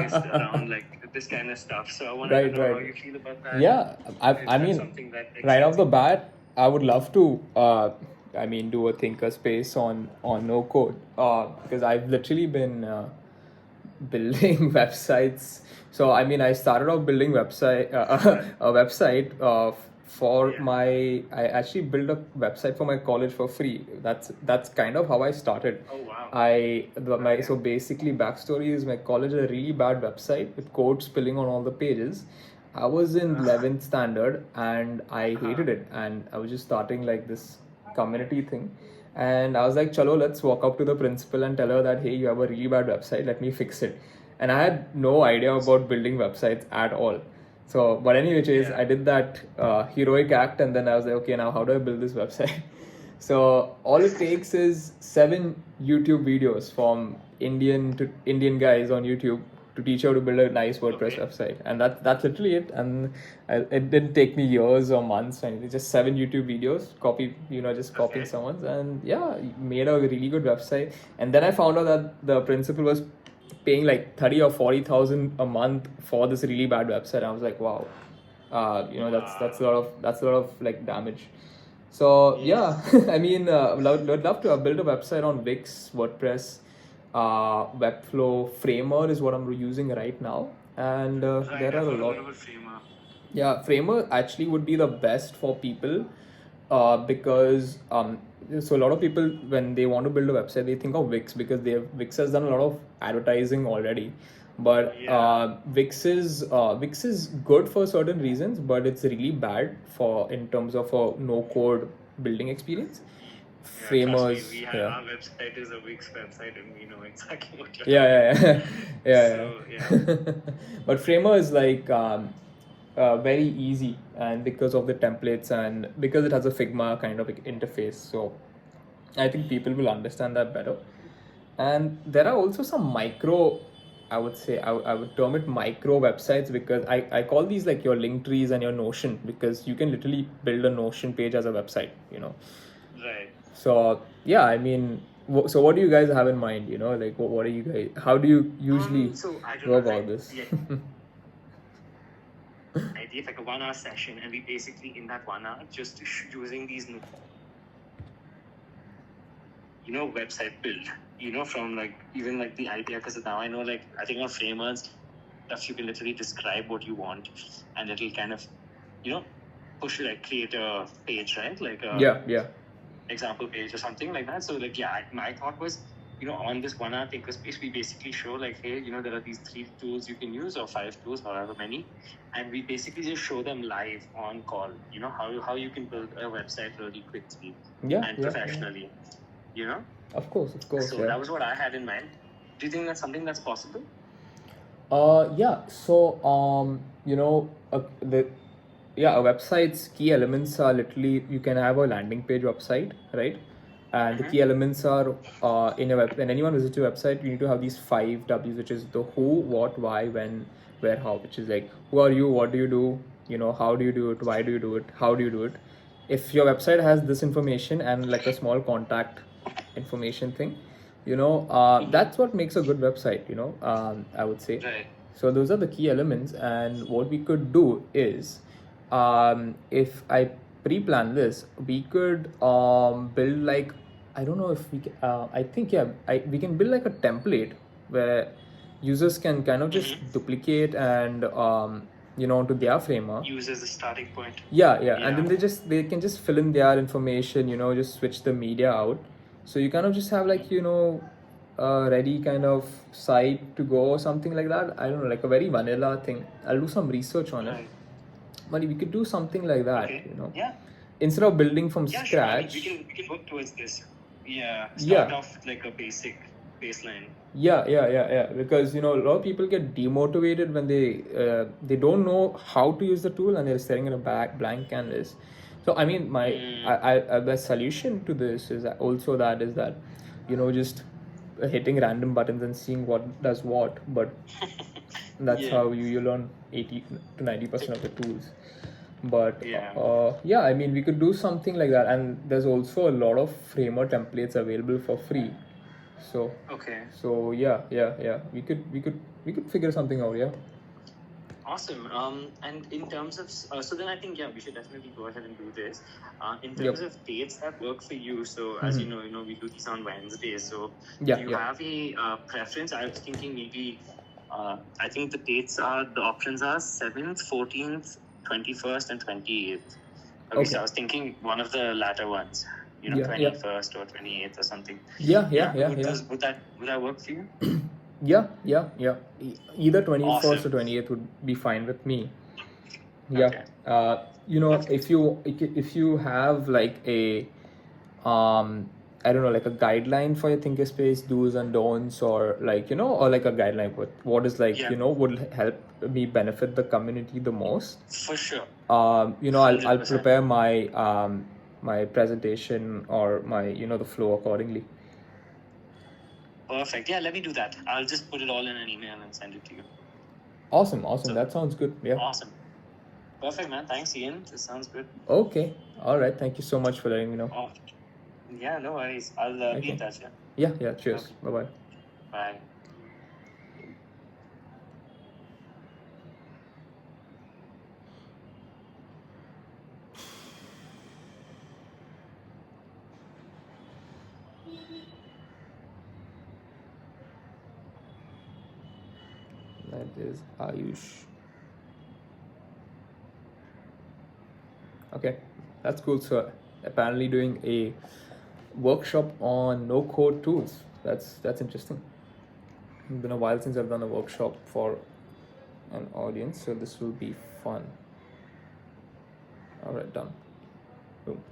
based around like this kind of stuff. So I wanted to Right, know how right. you feel about that. Yeah, If I that's mean, something that right off excites the you. bat, I would love to, do a thinker space on no code, because I've literally been building websites. So I started off building a website for Yeah. my. I actually built a website for my college for free. That's kind of how I started. Oh wow. My Okay. so basically backstory is my college had a really bad website with code spilling on all the pages. I was in Uh, 11th standard and I uh, hated it, and I was just starting like this community thing. And I was like, chalo, let's walk up to the principal and tell her that, hey, you have a really bad website, let me fix it. And I had no idea about building websites at all. So, but anyway, Chase, yeah. I did that heroic act, and then I was like, okay, now how do I build this website? So all it takes is 7 YouTube videos from Indian guys on YouTube to teach you how to build a nice WordPress Okay. website, and that's literally it. And it didn't take me years or months, and it's just 7 YouTube videos, just copying Okay. someone's, and yeah, made a really good website. And then I found out that the principal was paying like 30 or 40,000 a month for this really bad website. I was like, wow, that's a lot Wow. of like damage. So Yeah. yeah, would love to build a website on Wix, WordPress, Webflow, Framer is what I'm using right now, and Right. there are I've a heard lot. about Framer. Yeah, Framer actually would be the best for people, because so a lot of people when they want to build a website they think of Wix because Wix has done a lot of advertising already, but Yeah. Wix is good for certain reasons, but it's really bad for in terms of a no code building experience. Yeah. Trust me. Framers, yeah, Our website is a Wix website, and we know exactly what you're yeah, talking about. yeah, yeah, So yeah. yeah. But Framer is like very easy, and because of the templates and because it has a Figma kind of interface, so I think people will understand that better. And there are also some micro, I would say, I would term it micro websites, because I call these like your link trees and your Notion, because you can literally build a Notion page as a website. Right. So yeah, so what do you guys have in mind? Like what are you guys? How do you usually So I don't go know. about this? Yeah. Idea like a 1 hour session, and we basically in that 1 hour just using these website build, from like even like the idea, because now I know, like, I think on Framers stuff you can literally describe what you want, and it'll kind of push you, like, create a page, right, like a Yeah. example page or something like that. So like, yeah, my thought was, on this 1 hour thinkerspace, we basically show like, hey, there are these 3 tools you can use, or 5 tools, however many, and we basically just show them live on call, how you can build a website really quickly Yeah, and yeah. professionally, you know Of course, so yeah. that was what I had in mind. Do you think that's something that's possible? Yeah. So, a website's key elements are literally you can have a landing page website, right? And the key elements are in a web. When anyone visits your website, you need to have these 5 W's, which is the who, what, why, when, where, how. Which is like, who are you? What do you do? How do you do it? Why do you do it? How do you do it? If your website has this information and like a small contact information thing, that's what makes a good website, I would say. Right. So those are the key elements, and what we could do is, if I pre-plan this, we could build like, I don't know if we can, I think, yeah, we can build like a template where users can kind of just duplicate and onto their framework. Use as a starting point. Yeah, and then they can just fill in their information, just switch the media out. So you kind of just have like, a ready kind of site to go or something like that. I don't know, like a very vanilla thing. I'll do some research on it. Right. But we could do something like that, Okay. Yeah. instead of building from Yeah, sure. I mean, scratch. we can work towards this. Yeah. Yeah. Start off with like a basic baseline. Yeah. Because a lot of people get demotivated when they don't know how to use the tool and they're staring at a blank canvas. So I mean, the solution to this is also that just hitting random buttons and seeing what does what. But that's Yeah. how you learn 80 to 90% of the tools. But Yeah. I mean, we could do something like that, and there's also a lot of Framer templates available for free. So Okay. yeah, we could we could figure something out. Yeah. Awesome. And in terms of, so then I think, yeah, we should definitely go ahead and do this. In Yep. terms of dates that work for you, so as you know, we do these on Wednesdays. So Yeah, do you yeah. have a preference? I was thinking maybe, I think the options are 7th, 14th, 21st, and 28th. Okay, so Okay. I was thinking one of the latter ones, Yeah, yeah. 21st or 28th or something. Yeah. Would that work for you? Yeah. Either 21st or Awesome. 28th would be fine with me. Yeah. Okay. If you have like a I don't know, like a guideline for your Thinkerspace do's and don'ts, or like, or like a guideline with what is like, Yeah. would help me benefit the community the most. For sure. I'll 100%. prepare my presentation or my the flow accordingly. Perfect. Yeah, let me do that. I'll just put it all in an email and send it to you. Awesome. So- That sounds good. Yeah. Awesome. Perfect, man. Thanks, Ian. This sounds good. Okay. All right. Thank you so much for letting me know. Oh, yeah, no worries. I'll be Okay. in touch. Yeah. Yeah. Cheers. Okay. Bye bye. Bye. That is Ayush. Okay, that's cool. So apparently doing a workshop on no code tools. That's interesting. It's been a while since I've done a workshop for an audience, so this will be fun. All right, done. Boom.